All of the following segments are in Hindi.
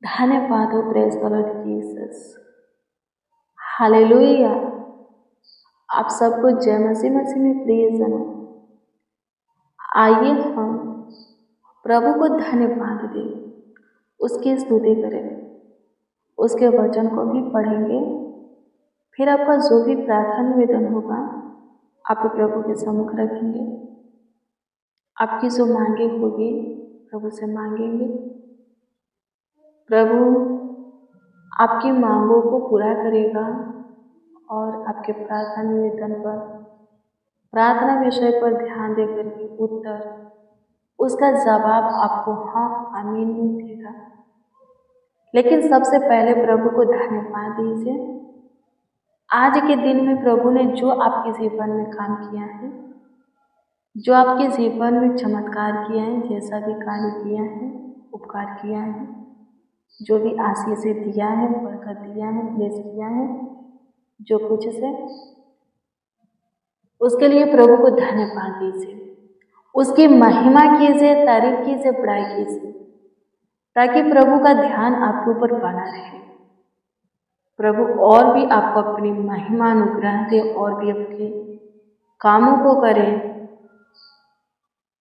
धन्यवाद हो praise the Lord Jesus. Hallelujah. आप सबको जय मसीह मसीह में प्रिय जनों, आइए हम प्रभु को धन्यवाद दें, उसकी स्तुति करें, उसके वचन को भी पढ़ेंगे। फिर आपका जो भी प्रार्थना निवेदन होगा आप प्रभु के सम्मुख रखेंगे। आपकी जो मांगे होगी प्रभु से मांगेंगे। प्रभु आपकी मांगों को पूरा करेगा और आपके प्रार्थना निवेदन पर, प्रार्थना विषय पर ध्यान देकर के उत्तर, उसका जवाब आपको हाँ आमीन में देगा। लेकिन सबसे पहले प्रभु को धन्यवाद दीजिए। आज के दिन में प्रभु ने जो आपके जीवन में काम किया है, जो आपके जीवन में चमत्कार किया है, जैसा भी कार्य किया है, उपकार किया है, जो भी आशीष से दिया है, बरकत दिया है, ब्लेस किया है, जो कुछ से, उसके लिए प्रभु को धन्यवाद दीजिए। उसकी महिमा कीजिए, तारीफ कीजिए, बड़ाई कीजिए, ताकि प्रभु का ध्यान आपके ऊपर बना रहे। प्रभु और भी आपको अपनी महिमा अनुग्रह दे और भी आपके कामों को करे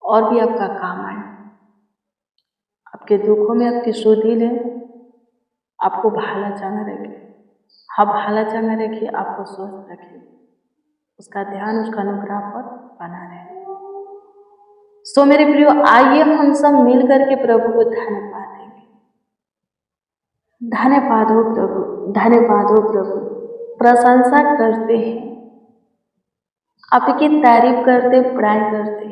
और भी आपका काम आए। आपके दुखों में आपकी शुद्धि ले, आपको भाला चांगा रखे, हाँ भाला चांगा रखिए, आपको स्वस्थ रखिए, उसका ध्यान उसका अनुग्रह पर बना रहे। सो मेरे प्रियो, आइए हम सब मिल करके प्रभु को धन्यवाद देंगे। धन्यवाद हो प्रभु, धन्यवाद हो प्रभु। प्रशंसा करते हैं, आपकी तारीफ करते, बड़ाई करते,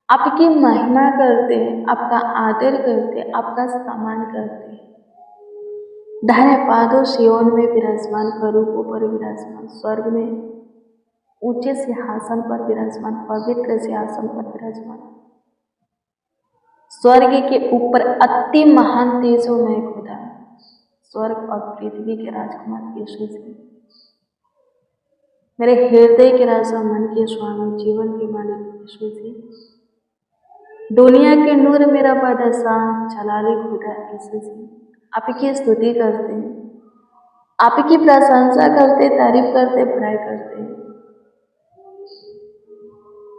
आपकी महिमा करते, आपका आदर करते, आपका सम्मान करते। धन्यवाद हो सियोन में विराजमान, करूबों पर विराजमान, स्वर्ग में ऊंचे सिंहासन पर विराजमान, पवित्र सिंहासन पर विराजमान, स्वर्ग के ऊपर अति महान तेजोमय खुदा, स्वर्ग और पृथ्वी के राजकुमार यीशु जी, मेरे हृदय के राजा, मन के स्वामी, जीवन के मालिक यीशु जी, दुनिया के नूर मेरा बादशाह जलाली खुदा यीशु जी, आपकी स्तुति करते हैं, आपकी प्रशंसा करते, तारीफ करते, बड़ाई करते हैं।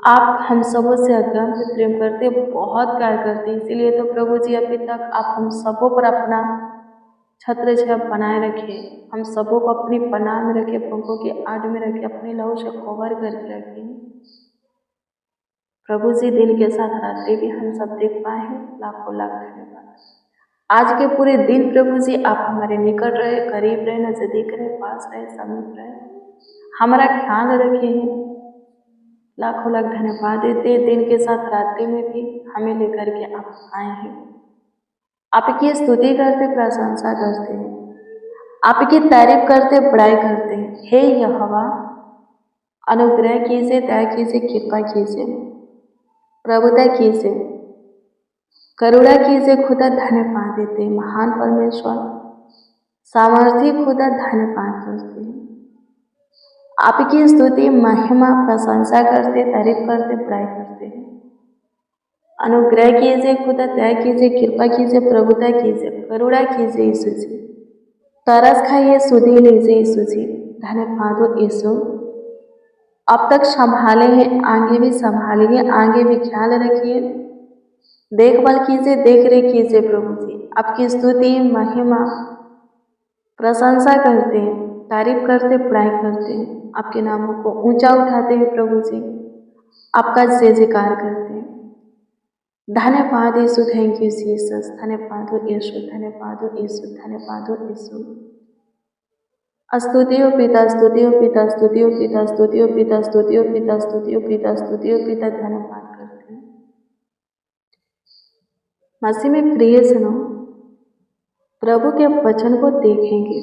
आप हम सबों से अगम्य प्रेम करते, बहुत प्यार करते, इसीलिए तो प्रभु जी अभी तक आप हम सबों पर अपना छत्र छाया बनाए रखे, हम सबों को अपनी पनाह में रखे, पंखों की आड़ में रखे, अपने लहू से कवर करके रखे। प्रभु जी दिन के साथ रात्रि भी हम सब देख पाए हैं, लाखों लाख धन्यवाद। आज के पूरे दिन प्रभु जी आप हमारे निकट रहे, करीब रहे, नजदीक रहे, पास रहे, समीप रहे, हमारा ख्याल रखे हैं। लाखों लाख धन्यवाद देते। दिन के साथ रात्रि में भी हमें लेकर के आप आए हैं, आपकी स्तुति करते, प्रशंसा करते हैं, आपकी तारीफ करते, बड़ाई करते हैं। हे यहोवा, अनुग्रह कीजिए, दया कीजिए, कृपा कीजिए, प्रभुता कीजिए, करुणा कीजिए खुदा। धन्यवाद देते, महान परमेश्वर, सामर्थी खुदा, धन्यवाद करते हैं, आपकी स्तुति, महिमा, प्रशंसा करते, तारीफ करते, बड़ाई करते हैं। अनुग्रह कीजिए खुदा, दया कीजिए, कृपा कीजिए, प्रभुता कीजिए, करुणा कीजिए यीशु जी, तरस खाइए, सुधी लीजिए यीशु जी। धन्यवाद हो यीशु, अब तक संभाले हैं, आगे भी संभालिए, आगे भी ख्याल रखिए, देखभाल कीजिए, देख रेख कीजिए प्रभु जी। आपकी स्तुति, महिमा, प्रशंसा करते हैं, तारीफ करते, बड़ाई करते हैं, आपके नामों को ऊंचा उठाते हैं प्रभु जी, आपका जय जयकार करते हैं। धन्यवाद यीशु, थैंक यू जीसस। धन्यवाद हो यीशु, धन्यवाद हो यीशु, धन्यवाद हो यीशु। स्तुति हो पिता, स्तुति हो पिता, स्तुति हो पिता, स्तुति हो पिता, स्तुति हो पिता, स्तुति हो पिता, स्तुति हो पिता। धन्यवाद करते हैं। मसीह में प्रिय सुनो, प्रभु के वचन को देखेंगे।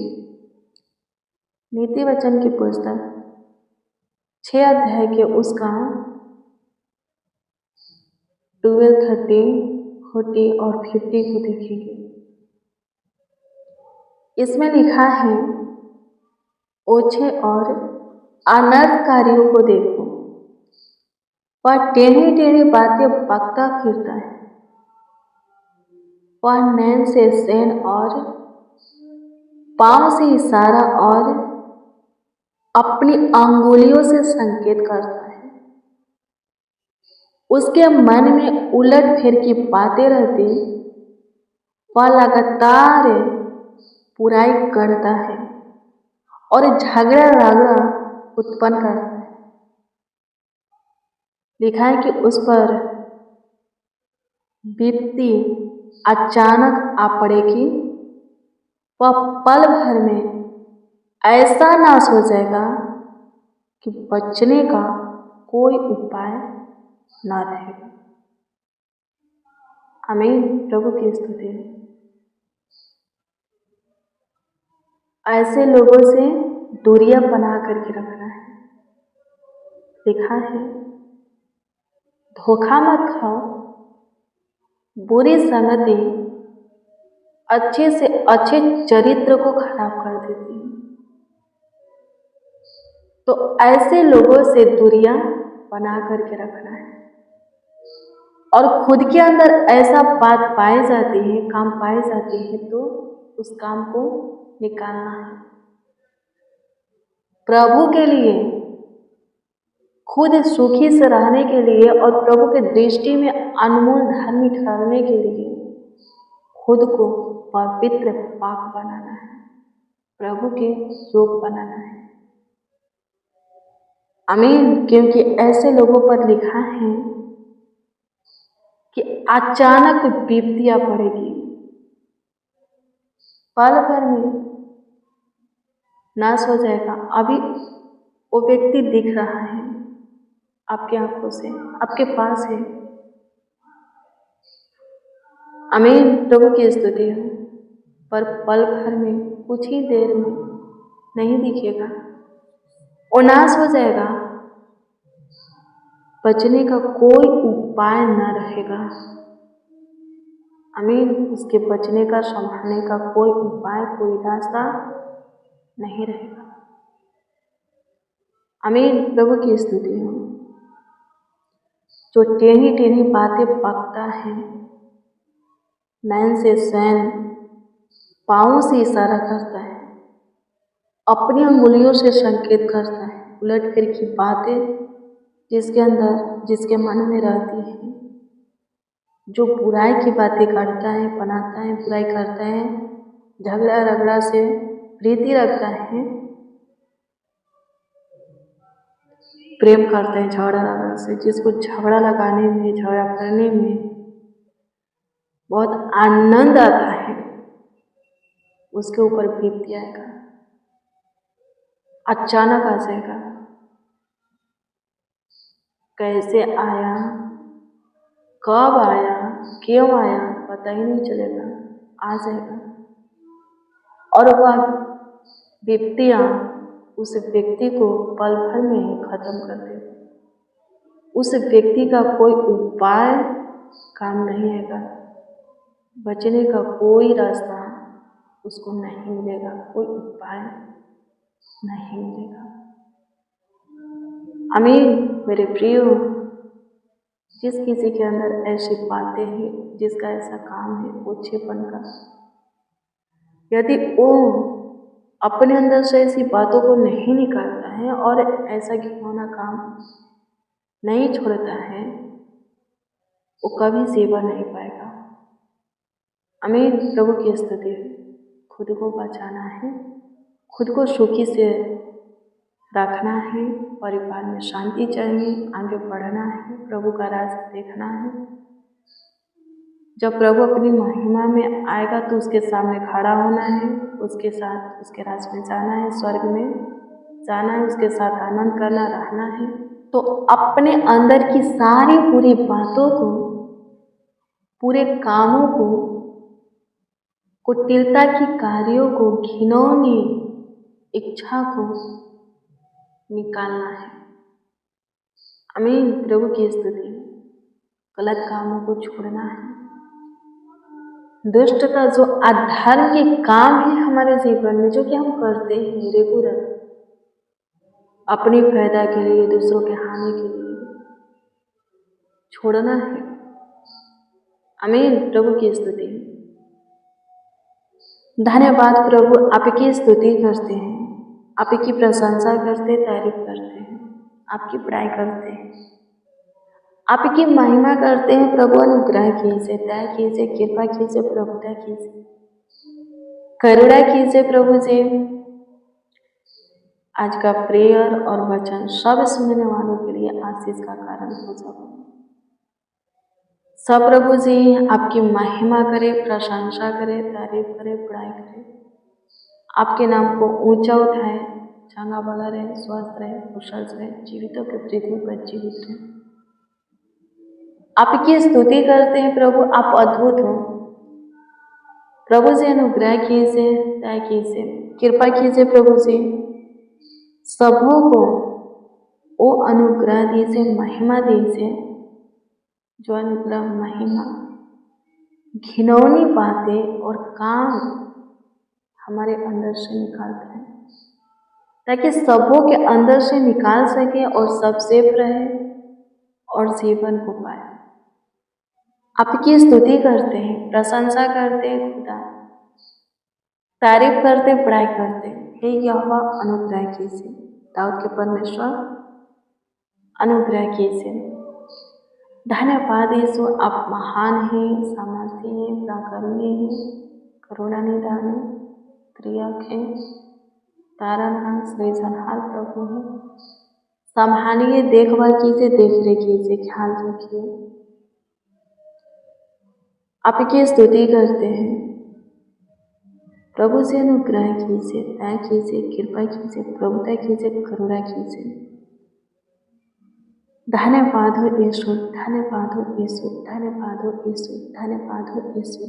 नीति वचन की पुस्तक 6 अध्याय के उसका 12, 13, 40 और 50 को देखेंगे। इसमें लिखा है, ओछे और अनर्थकारियों को देखो, वह टेढ़ी टेढ़ी बातें बकता फिरता है, वह नैन से सेन और पांव से इशारा और अपनी अंगुलियों से संकेत करता है। उसके मन में उलट फेर की बातें रहती, वह लगातार बुराई करता है और झगड़ा रगड़ा उत्पन्न करता है। लिखा है कि उस पर विपत्ति अचानक आ पड़ेगी, वह पल भर में ऐसा नाश हो जाएगा कि बचने का कोई उपाय न रहेगा। आमीन। प्रभु की स्तुति है। ऐसे लोगों से दूरियां बना करके रखना है। लिखा है, धोखा मत खाओ, बुरी संगति अच्छे से अच्छे चरित्र को खराब कर देती है। तो ऐसे लोगों से दूरियां बना करके रखना है। और खुद के अंदर ऐसा बात पाई जाती है, काम पाई जाती है, तो उस काम को निकालना है। प्रभु के लिए, खुद सुखी से रहने के लिए और प्रभु के दृष्टि में अनमोल धर्मी ठहरने के लिए खुद को पवित्र पाक बनाना है, प्रभु के योग्य बनाना है। आमीन। क्योंकि ऐसे लोगों पर लिखा है कि अचानक विपत्तियां पड़ेगी, पल भर में नाश हो जाएगा। अभी वो व्यक्ति दिख रहा है आपकी आंखों से, आपके पास है। आमीन। प्रभु की स्तुति हो। पर पल भर में, कुछ ही देर में नहीं दिखेगा, वो नाश हो जाएगा, बचने का कोई उपाय न रहेगा। आमीन। उसके बचने का, संभालने का कोई उपाय, कोई रास्ता नहीं रहेगा। आमीन। प्रभु की स्तुति हो। जो टेढ़ी टेढ़ी बातें बकता है, नैन से सैन, पाँव से इशारा करता है, अपनी अंगुलियों से संकेत करता है, उलट फिर की बातें जिसके अंदर, जिसके मन में रहती है, जो बुराई की बातें करता है, बनाता है, बुराई करता है, झगड़ा रगड़ा से प्रीति रखता है, प्रेम करते हैं झगड़ा रगड़ा से। जिसको झगड़ा लगाने में, झगड़ा करने में बहुत आनंद आता है, उसके ऊपर विपत्ति आएगा, अचानक आ जाएगा। कैसे आया, कब आया, क्यों आया, पता ही नहीं चलेगा, आ जाएगा। और वह विपत्तियां उस व्यक्ति को पल भर में ही खत्म कर देगी। उस व्यक्ति का कोई उपाय काम नहीं आएगा, बचने का कोई रास्ता उसको नहीं मिलेगा, कोई उपाय नहीं मिलेगा। आमीन। मेरे प्रियो, जिस किसी के अंदर ऐसी बातें हैं, जिसका ऐसा काम है ओछेपन का, यदि वो अपने अंदर से ऐसी बातों को नहीं निकालता है और ऐसा घिनौना काम नहीं छोड़ता है, वो कभी सेवा नहीं पाएगा। आमीन। प्रभु की स्तुति। खुद को बचाना है, खुद को सुखी से रखना है, परिवार में शांति चाहिए, आगे बढ़ना है, प्रभु का राज देखना है। जब प्रभु अपनी महिमा में आएगा तो उसके सामने खड़ा होना है, उसके साथ उसके राज में जाना है, स्वर्ग में जाना है, उसके साथ आनंद करना, रहना है। तो अपने अंदर की सारी बुरी बातों को, पूरे कामों को, कुटिलता की कार्यों को, घिनौनी इच्छा को निकालना है। आमीन। प्रभु की स्तुति। गलत कामों को छोड़ना है। दुष्ट का जो अधर्म के काम है हमारे जीवन में, जो कि हम करते हैं रेगुलर, अपनी फायदा के लिए, दूसरों के हानि के लिए, छोड़ना है। आमीन। प्रभु की स्तुति। धन्यवाद प्रभु, आपकी स्तुति करते हैं, आपकी प्रशंसा करते, तारीफ करते हैं, आपकी बड़ाई करते हैं, आपकी महिमा करते हैं। प्रभु अनुग्रह कीजिए, दया कीजिए, कृपा कीजिए, प्रभुता कीजिए, करुणा कीजिए प्रभु जी। आज का प्रेयर और वचन सब सुनने वालों के लिए आशीष का कारण हो जाए। सब प्रभु जी आपकी महिमा करे, प्रशंसा करे, तारीफ करे, बड़ाई करे, आपके नाम को ऊंचा उठाए, चंगा भला रहे, स्वस्थ रहे, कुशल रहे, जीवितों की पृथ्वी पर जीवित रहे। आपकी स्तुति करते हैं प्रभु, आप अद्भुत हो। प्रभु जी अनुग्रह कीजिए, दया कीजिए, कृपा कीजिए प्रभु जी। सबों को वो अनुग्रह दीजिए, महिमा दीजिए, जो अनुग्रह, महिमा, घिनौनी बातें और काम हमारे अंदर से निकालते हैं, ताकि सबों के अंदर से निकाल सके और सब सेफ रहे और जीवन को पाए। आपकी स्तुति करते हैं, प्रशंसा करते हैं खुदा, तारीफ करते, बड़ाई करते। हे यहोवा अनुग्रह कीजिए, दाऊद के परमेश्वर अनुग्रह कीजिए। धन्यवाद यीशु, आप महान हैं, सामर्थी हैं, प्राकर्मी हैं, करुणा निदान है, त्रियक है, तारनहार, सृजनहार प्रभु है। संभालिए, देखभाल कीजिए, देख रेख कीजिए, ख्याल रखिए। आपकी स्तुति करते हैं प्रभु से। अनुग्रह कीजिए, दया कीजिए, कृपा कीजिए, प्रभुता कीजिए, करुणा कीजिए। धन्यवाद हो यीशु, धन्यवाद हो यीशु, धन्यवाद हो यीशु, धन्यवाद हो यीशु।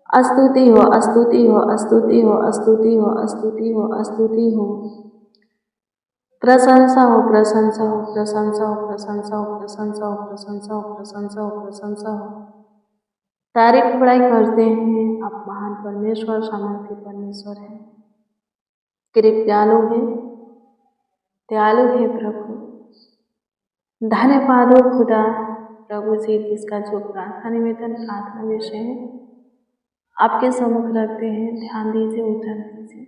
स्तुति हो, स्तुति हो, स्तुति हो, स्तुति हो, स्तुति हो, स्तुति हो। प्रशंसा हो, प्रशंसा हो, प्रशंसा हो, प्रशंसा हो, प्रशंसा हो, प्रशंसा हो, प्रशंसा हो, प्रशंसा हो। तारीफ बड़ाई करते हैं, आप महान परमेश्वर, सामर्थी परमेश्वर हैं, कृपालु है, दयालु है प्रभु। धन्यवाद हो खुदा प्रभु जी, जिसका जो प्रार्थना निवेदन, प्रार्थना विषय है आपके सम्मुख रखते हैं। ध्यान दीजिए, उत्तर दीजिए।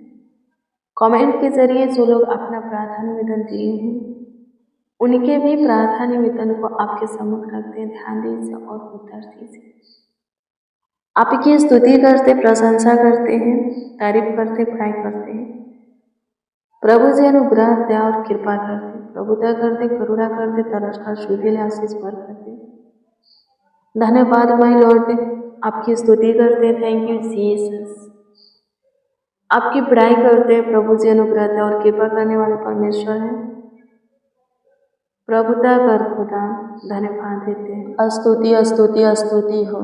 कमेंट के जरिए जो लोग अपना प्रार्थना निवेदन दिए हैं, उनके भी प्रार्थना निवेदन को आपके सम्मुख रखते हैं। ध्यान दीजिए और उत्तर दीजिए। आपकी स्तुति करते, प्रशंसा करते हैं, तारीफ करते, बड़ाई करते हैं। प्रभु जी अनुग्रह, दया और कृपा करते, प्रभुता करते, करुणा करते, तरस का शुद्धि आशीष भर करते। धन्यवाद माय लॉर्ड, आपकी स्तुति करते। Thank you Jesus. आपकी बड़ाई करते। प्रभु जी अनुग्रह, दया और कृपा करने वाले परमेश्वर हैं, प्रभुता कर खुदा, धन्यवाद देते हैं। स्तुति स्तुति स्तुति हो,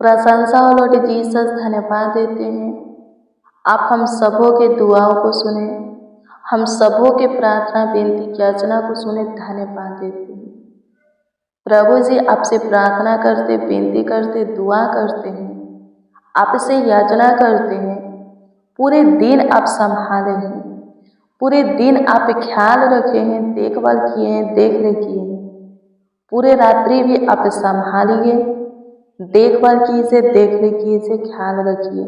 प्रशंसा हो लॉर्ड जीसस, धन्यवाद देते हैं। आप हम सबों के दुआओं को सुने, हम सबों के प्रार्थना, विनती, याचना को सुने, धन्यवाद देते हैं। प्रभु जी आपसे प्रार्थना करते, विनती करते, दुआ करते हैं, आपसे याचना करते हैं। पूरे दिन आप संभाले हैं, पूरे दिन आप ख्याल रखे हैं, देखभाल किए हैं, देख रेख किए हैं। पूरे रात्रि भी आप संभालिए, देखभाल कीजिए, देख रेख कीजिए, ख्याल रखिए,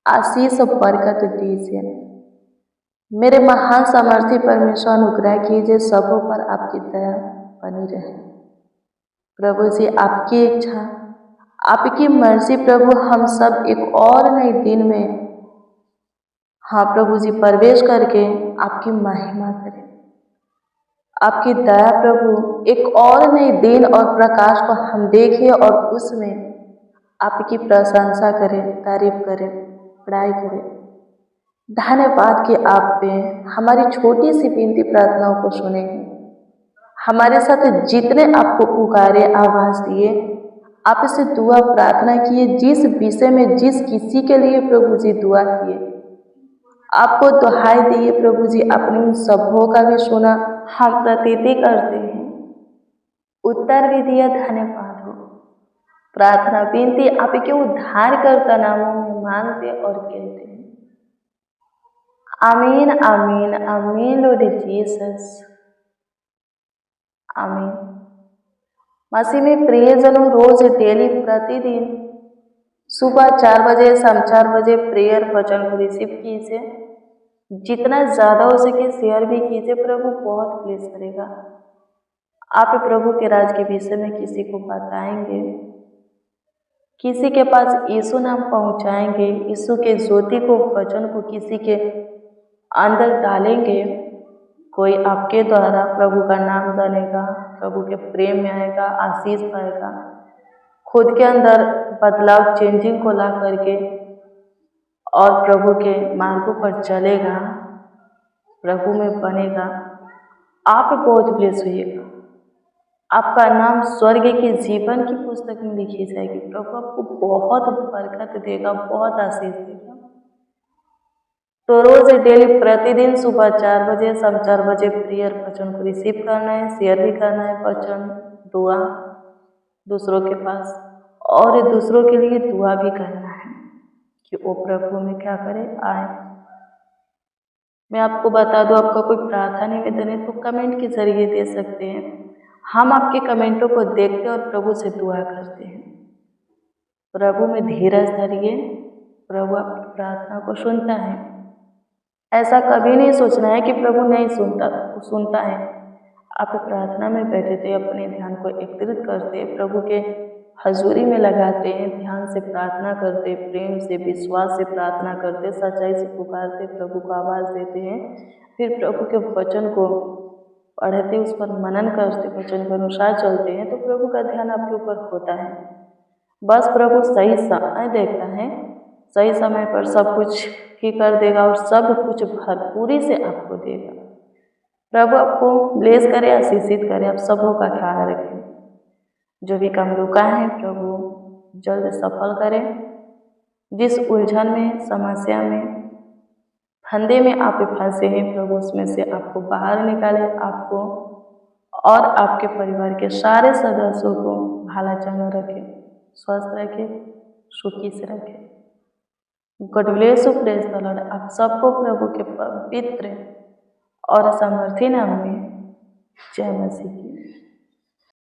आशीष और बरकत दीजिए। मेरे महान सामर्थी परमेश्वर अनुग्रह कीजिए, सबों पर आपकी दया बनी रहे। प्रभु जी आपकी इच्छा, आपकी मर्जी प्रभु, हम सब एक और नए दिन में, हाँ प्रभु जी, प्रवेश करके आपकी महिमा करें। आपकी दया प्रभु, एक और नए दिन और प्रकाश को हम देखें और उसमें आपकी प्रशंसा करें, तारीफ करें, बड़ाई करें। धन्यवाद कि आप पे हमारी छोटी सी विनती प्रार्थनाओं को सुने हैं। हमारे साथ जितने आपको पुकारे, आवाज़ दिए, आपसे दुआ प्रार्थना किए, जिस विषय में जिस किसी के लिए प्रभु जी दुआ किए, आपको दुहाई दिए प्रभु जी, अपने उन सबों का भी सुना, हम प्रतीति करते हैं, उत्तर भी दिया। धन्यवाद हो। प्रार्थना विनती आपके उद्धारकर्ता नामों में मांगते और कहते हैं, आमीन, आमीन, आमीन लॉर्ड जीसस, आमीन। मसीह में प्रियजनों, रोज डेली प्रतिदिन सुबह 4 बजे, शाम 4 बजे प्रेयर वचन को रिसीव कीजिए। जितना ज़्यादा हो सके शेयर भी कीजिए, प्रभु बहुत प्लीज करेगा। आप प्रभु के राज के विषय में किसी को बताएंगे, किसी के पास यीशु नाम पहुंचाएंगे, यीशु के ज्योति को, वचन को किसी के अंदर डालेंगे, कोई आपके द्वारा प्रभु का नाम जानेगा, प्रभु के प्रेम में आएगा, आशीष पाएगा, खुद के अंदर बदलाव, चेंजिंग को ला करके और प्रभु के मार्गों पर चलेगा, प्रभु में बनेगा। आप बहुत ब्लेस होइएगा। आपका नाम स्वर्ग के जीवन की पुस्तक में लिखी जाएगी। प्रभु आपको बहुत बरकत देगा, बहुत आशीष देगा। तो रोज डेली प्रतिदिन सुबह 4 बजे, शाम 4 बजे प्रेयर वचन को रिसीव करना है, शेयर भी करना है, वचन दुआ दूसरों के पास, और दूसरों के लिए दुआ भी करना है कि वो प्रभु में क्या करे, आए। मैं आपको बता दूं, आपका कोई प्रार्थना निवेदन है तो कमेंट के जरिए दे सकते हैं। हम आपके कमेंटों को देखते और प्रभु से दुआ करते हैं। प्रभु में धीरज धरिए, प्रभु आपकी प्रार्थना को सुनता है। ऐसा कभी नहीं सोचना है कि प्रभु नहीं सुनता, वो सुनता है। आप प्रार्थना में बैठे थे, अपने ध्यान को एकत्रित करते, प्रभु के हजूरी में लगाते हैं, ध्यान से प्रार्थना करते, प्रेम से, विश्वास से प्रार्थना करते, सच्चाई से पुकारते, प्रभु को आवाज़ देते हैं, फिर प्रभु के वचन को पढ़ते, उस पर मनन करते, वचन के अनुसार चलते हैं, तो प्रभु का ध्यान आपके ऊपर होता है। बस प्रभु सही समय देखता है, सही समय पर सब कुछ ही कर देगा और सब कुछ भरपूरी से आपको देगा। प्रभु आपको ब्लेस करे, आशीषित करे, आप सबों का ख्याल रखें। जो भी काम रुका है प्रभु जल्द सफल करें। जिस उलझन में, समस्या में, फंदे में आप फंसे हैं, प्रभु उसमें से आपको बाहर निकाले, आपको और आपके परिवार के सारे सदस्यों को भला चंगा रखे, स्वस्थ रखे, सुखी से रखे। God bless you, praise the Lord. आप सबको प्रभु के पवित्र और सामर्थी नाम में जय मसीह की।